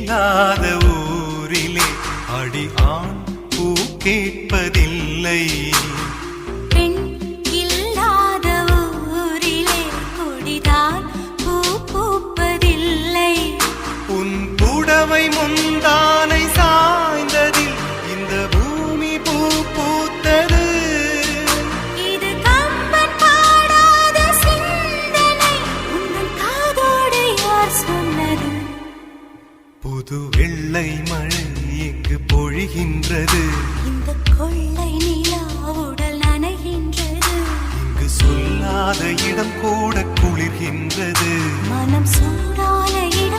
இல்லாத ஊரிலே அடி ஆண் பூ கேட்பதில்லை. பெண் இல்லாத ஊரிலே கொடிதான் பூ பூப்பதில்லை. உன் புடவை முந்தானை சாய்ந்ததில் இந்த பூமி பூ பூத்தது. இது கம்பன் பாடாத சிந்தனை, உங்கள் காதோடு யார் சொன்னது? புது வெள்ளை மழை இங்கு பொழிகின்றது. இந்த கொள்ளை நிலா உடல் நனைகின்றது. இங்கு சொல்லாத இடம் கூட குளிர்கின்றது. மனம் சூடான இடம்